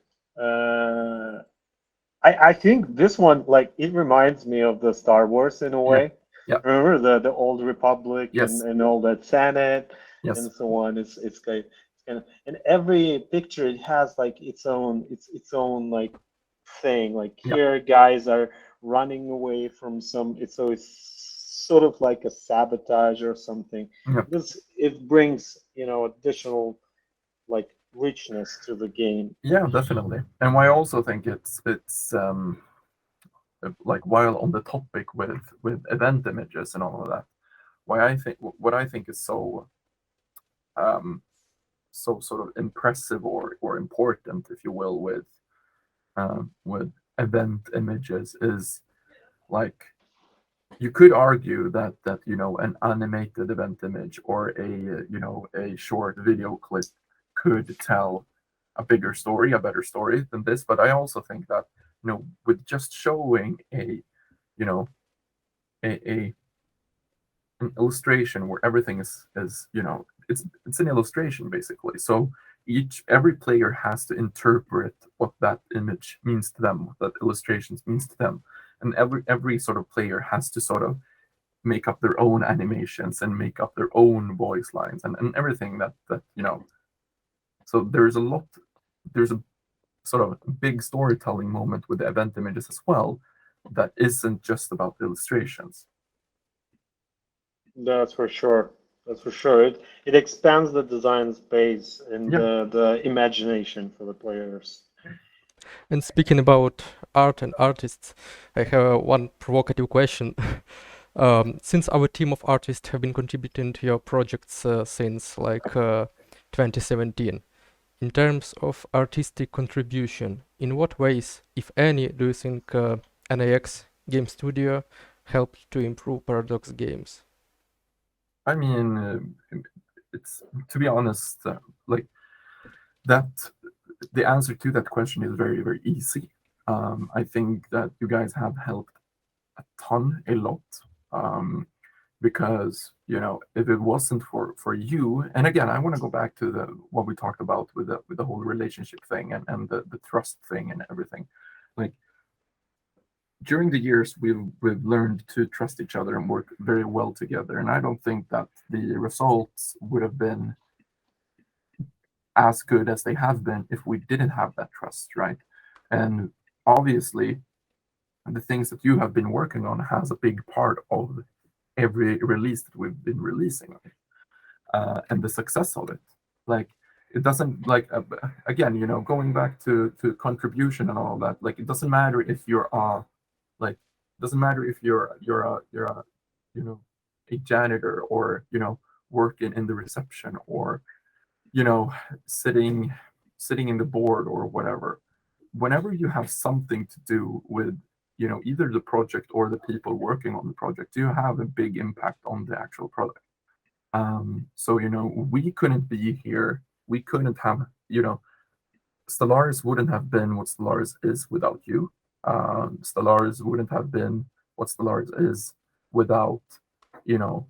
S2: I think this one like it reminds me of the Star Wars in a way.
S1: Yeah.
S2: Remember the old Republic
S1: Yes.
S2: and all that Senate
S1: Yes.
S2: and so on. It's kind of, and every picture it has like its own like thing. Like
S1: Yeah.
S2: here guys are running away from some. It's sort of like a sabotage or something.
S1: Yeah.
S2: Because it brings additional like richness to the game.
S1: Yeah, definitely. And I also think it's like while on the topic with event images and all of that, what I think is so so sort of impressive or important, if you will, with event images is like you could argue that an animated event image or a short video clip could tell a bigger story, a better story than this. But I also think that with just showing you know a an illustration where everything is it's an illustration basically. So every player has to interpret what that image means to them, what that illustrations means to them, and every sort of player has to sort of make up their own animations and make up their own voice lines and everything that. So there's a sort of big storytelling moment with the event images as well that isn't just about the illustrations.
S2: That's for sure. That's for sure. It expands the design space and
S1: Yeah.
S2: the imagination for the players.
S3: And speaking about art and artists, I have one provocative question. Since our team of artists have been contributing to your projects since like 2017, in terms of artistic contribution, in what ways, if any, do you think NIX Game Studio helped to improve Paradox games?
S1: I mean, it's to be honest, like that. The answer to that question is very, very easy. I think that you guys have helped a lot, because if it wasn't for you, and again, I want to go back to what we talked about with the whole relationship thing and the trust thing and everything. Like during the years, we've learned to trust each other and work very well together, and I don't think that the results would have been as good as they have been if we didn't have that trust, right? And obviously, the things that you have been working on has a big part of every release that we've been releasing, and the success of it. Like it doesn't like again, going back to contribution and all that. Like it doesn't matter if you're like doesn't matter if you're a a janitor or working in the reception or sitting in the board or whatever. Whenever you have something to do with either the project or the people working on the project, you have a big impact on the actual product. So we couldn't be here, we couldn't have Stellaris wouldn't have been what Stellaris is without you. Stellaris wouldn't have been what Stellaris is without you know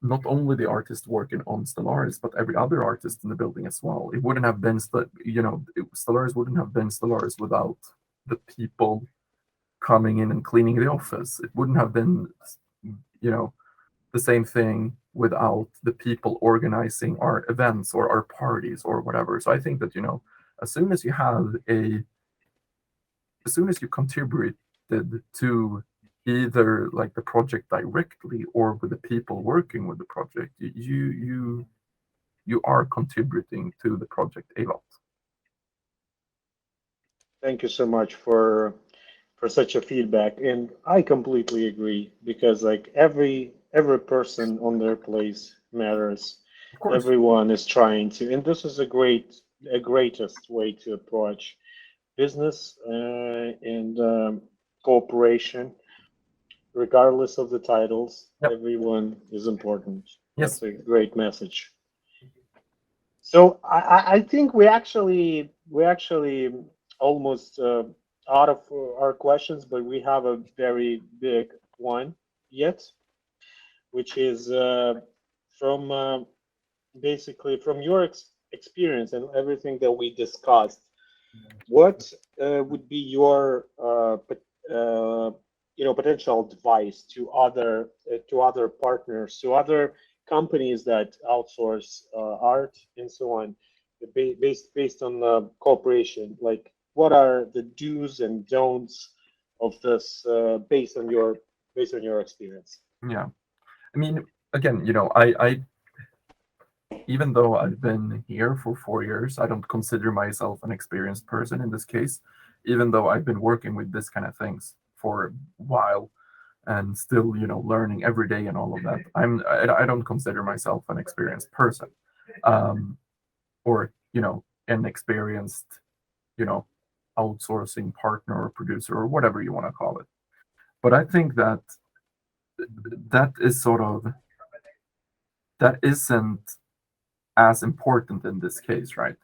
S1: not only the artist working on Stellaris, but every other artist in the building as well. It wouldn't have been, Stellaris wouldn't have been Stellaris without the people coming in and cleaning the office. It wouldn't have been, the same thing without the people organizing our events or our parties or whatever. So I think that, as soon as you have as soon as you connected to either like the project directly or with the people working with the project, you are contributing to the project a lot.
S2: Thank you so much for such a feedback, and I completely agree, because like every person on their place matters.
S1: Of course.
S2: Everyone is trying to, and this is a greatest way to approach business and cooperation, regardless of the titles.
S1: Yep.
S2: Everyone is important.
S1: Yes.
S2: That's a great message. So I think we actually almost out of our questions, but we have a very big one yet, which is from basically from your experience and everything that we discussed. What would be your potential advice to other partners, to other companies that outsource art and so on, based on the cooperation? Like, what are the do's and don'ts of this based on your experience?
S1: Yeah, I mean, again, I even though I've been here for 4 years, I don't consider myself an experienced person in this case, even though I've been working with this kind of things for a while and still, learning every day and all of that. I don't consider myself an experienced person, or, an experienced, outsourcing partner or producer or whatever you want to call it. But I think that that isn't as important in this case, right?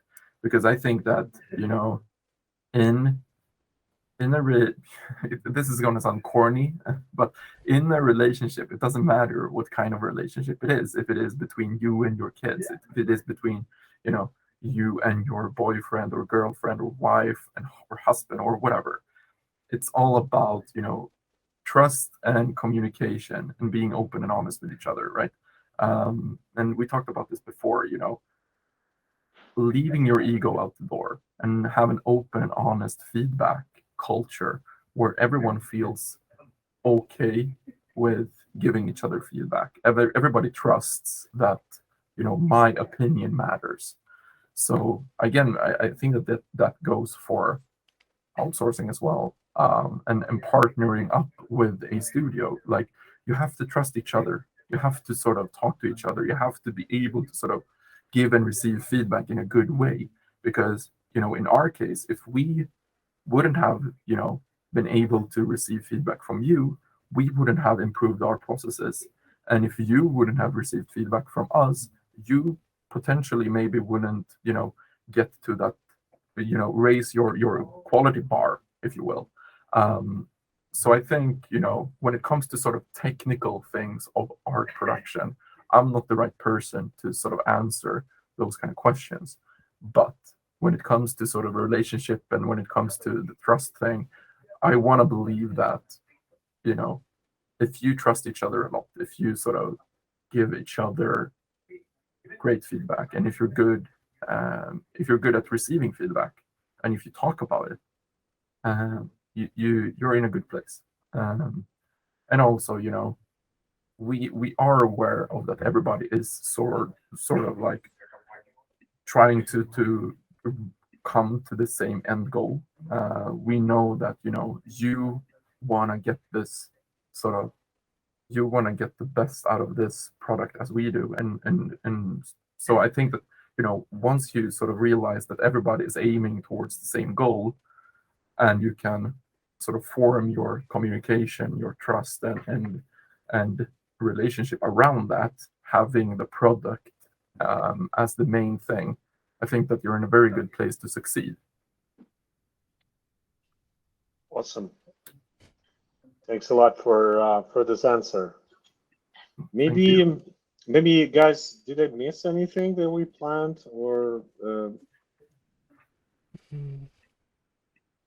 S1: Because I think that, in this is going to sound corny, but in a relationship, it doesn't matter what kind of relationship it is. If it is between you and your kids, if it is between, you and your boyfriend or girlfriend or wife or husband or whatever, it's all about, trust and communication and being open and honest with each other, right? And we talked about this before, leaving your ego out the door and have an open, honest feedback culture where everyone feels okay with giving each other feedback. Everybody trusts that, my opinion matters. So again, I think that goes for outsourcing as well, and partnering up with a studio. Like, you have to trust each other. You have to sort of talk to each other. You have to be able to sort of give and receive feedback in a good way. Because, in our case, if we wouldn't have, been able to receive feedback from you, we wouldn't have improved our processes. And if you wouldn't have received feedback from us, you potentially maybe wouldn't, get to that, raise your quality bar, if you will. So I think, when it comes to sort of technical things of art production, I'm not the right person to sort of answer those kind of questions. But when it comes to sort of a relationship and when it comes to the trust thing, I want to believe that, if you trust each other a lot, if you sort of give each other great feedback, and if you're good at receiving feedback, and if you talk about it, you're in a good place. And also, we are aware of that everybody is sort of like trying to come to the same end goal. We know that, you want to get this sort of, you want to get the best out of this product as we do. And so I think that, once you sort of realize that everybody is aiming towards the same goal, and you can sort of form your communication, your trust, and relationship around that, having the product as the main thing, I think that you're in a very good place to succeed.
S2: Awesome. Thanks a lot for this answer. Maybe guys, did I miss anything that we planned, or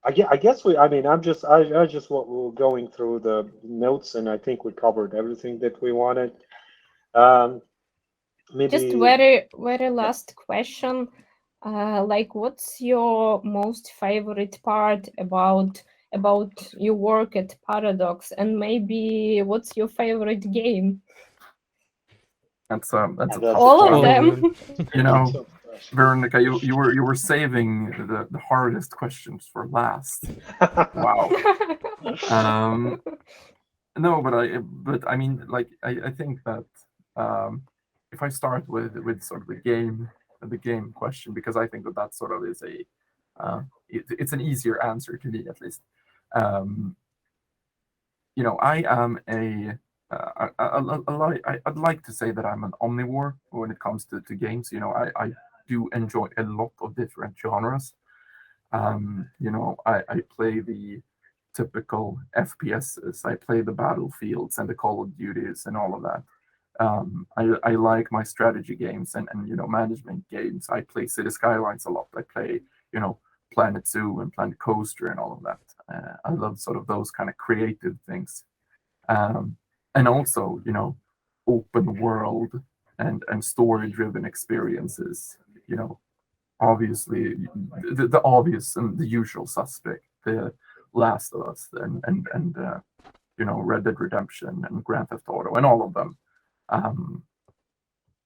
S2: I guess I'm just going through the notes, and I think we covered everything that we wanted. Maybe
S4: just very last question. Like, what's your most favorite part about about your work at Paradox, and maybe what's your favorite game?
S1: That's a
S2: That's
S1: tough
S4: All of
S3: All
S1: one.
S3: of
S4: them.
S3: them.
S1: You know,
S2: Tough question.
S1: Veronica, you were saving the hardest questions for last. Wow. No, but I mean, like I think that if I start with sort of the game question, because I think that that sort of is it's an easier answer to me at least. Um, I am I'd like to say that I'm an omnivore when it comes to games. I do enjoy a lot of different genres. I play the typical FPSs. I play the Battlefields and the Call of Duties and all of that. I like my strategy games and management games. I play City Skylines a lot. I play Planet Zoo and Planet Coaster and all of that. I love sort of those kind of creative things, and also open world and story driven experiences. Obviously the obvious and the usual suspect, the Last of Us and Red Dead Redemption and Grand Theft Auto and all of them.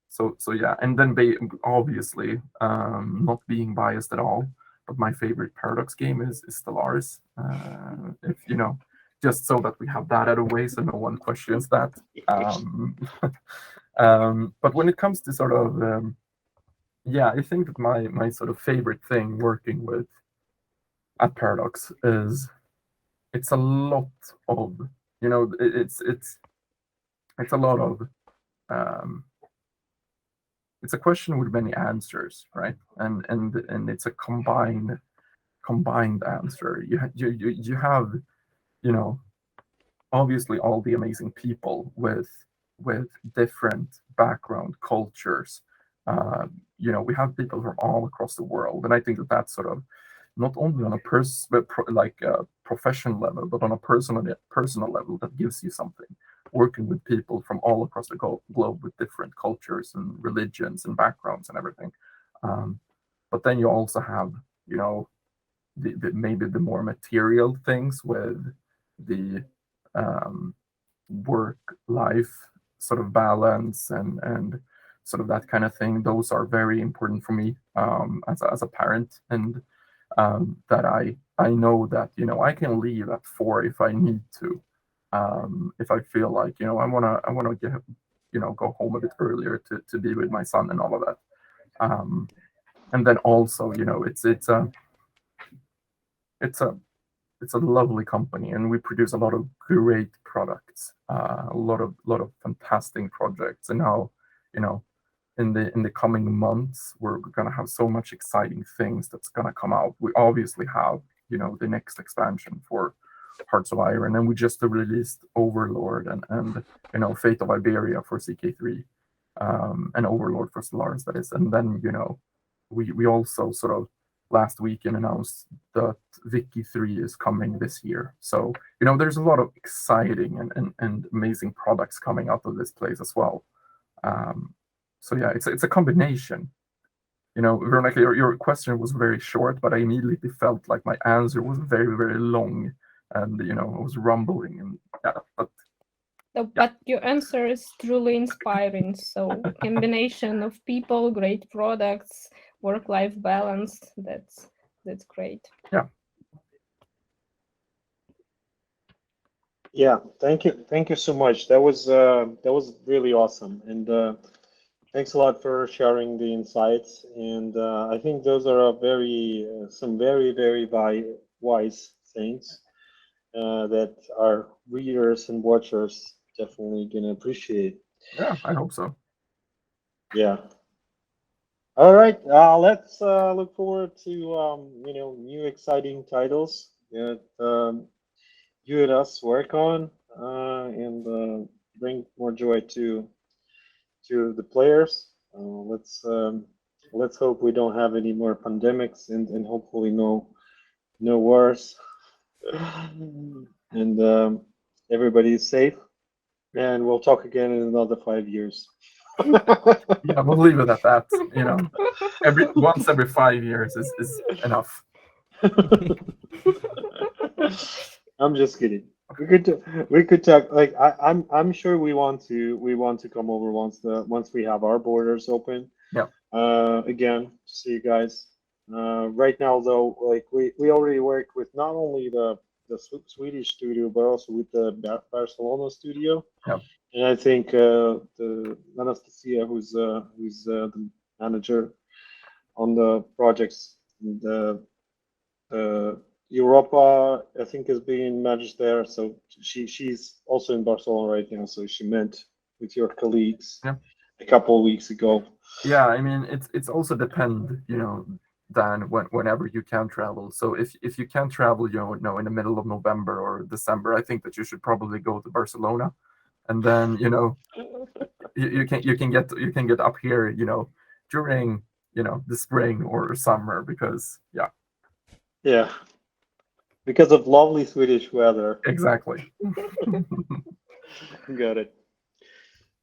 S1: So yeah, and then obviously, not being biased at all, but my favorite Paradox game is Stellaris. If just so that we have that out of the way, so no one questions that. Um, but when it comes to sort of yeah, I think that my sort of favorite thing working with at Paradox is it's a lot of it's a lot of it's a question with many answers, right? And it's a combined answer. You have obviously all the amazing people with different background cultures. We have people from all across the world, and I think that that's sort of not only on a professional level, but on a personal level, that gives you something. Working with people from all across the globe with different cultures and religions and backgrounds and everything. But then you also have, maybe the more material things with the work-life sort of balance and sort of that kind of thing. Those are very important for me as a parent, and that I know that I can leave at 4 if I need to, if I feel like I wanna get go home a bit earlier to be with my son and all of that. And then also it's a lovely company, and we produce a lot of great products, a lot of fantastic projects. And now in the coming months, we're gonna have so much exciting things that's gonna come out. We obviously have the next expansion for Hearts of Iron, and we just released Overlord and Fate of Iberia for CK3, and Overlord for Stellaris, that is. And then we also sort of last weekend announced that Vicky 3 is coming this year. So there's a lot of exciting and amazing products coming out of this place as well. So yeah, it's a combination. Veronica, your question was very short, but I immediately felt like my answer was very, very long, and I was rumbling, and yeah,
S4: But your answer is truly inspiring. So combination of people, great products, work-life balance. That's great.
S1: Yeah.
S2: Yeah, thank you so much. That was really awesome, and thanks a lot for sharing the insights. And I think those are some very very wise things that our readers and watchers definitely gonna appreciate.
S1: Yeah, I hope so.
S2: Yeah. All right. Let's look forward to new exciting titles that you and us work on, and bring more joy to the players. Let's hope we don't have any more pandemics, and hopefully no wars, and everybody is safe. And we'll talk again in another 5 years.
S1: Yeah, we'll leave it at that. Once every 5 years is enough.
S2: I'm just kidding. We could talk like I'm sure we want to come over once we have our borders open.
S1: Yeah.
S2: Again, to see you guys. Right now though, like we already work with not only the Swedish studio but also with the Barcelona studio.
S1: Yeah.
S2: And I think the Anastasia, who's the manager on the projects, the Europa, I think, is being managed there. So she's also in Barcelona right now. So she met with your colleagues
S1: Yeah.
S2: a couple of weeks ago.
S1: Yeah, I mean, it's also depend, Dan, whenever you can travel. So if you can't travel, in the middle of November or December, I think that you should probably go to Barcelona, and then you can get up here, during the spring or summer, because
S2: Yeah, because of lovely Swedish weather.
S1: exactly.
S2: Got it.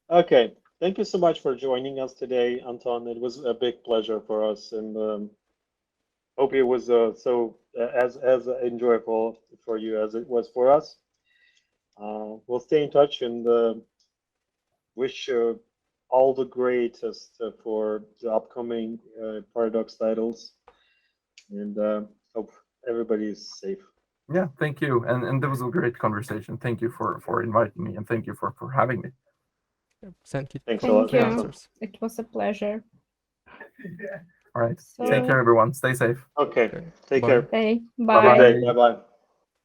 S2: Okay. Thank you so much for joining us today, Anton. It was a big pleasure for us, and hope it was as enjoyable for you as it was for us. We'll stay in touch and wish all the greatest for the upcoming Paradox titles, and hope everybody is safe.
S1: Yeah, thank you, and that was a great conversation. Thank you for inviting me, and thank you for having me.
S3: Thank you
S2: Thanks a
S3: for
S2: lot.
S3: the
S4: you.
S3: answers.
S4: It was a pleasure.
S1: All right,
S4: So-
S1: take care, everyone. Stay safe.
S2: Okay.
S3: Okay.
S2: Take
S3: Bye.
S2: care.
S4: Okay,
S1: Bye-bye.
S4: bye.
S2: Bye bye.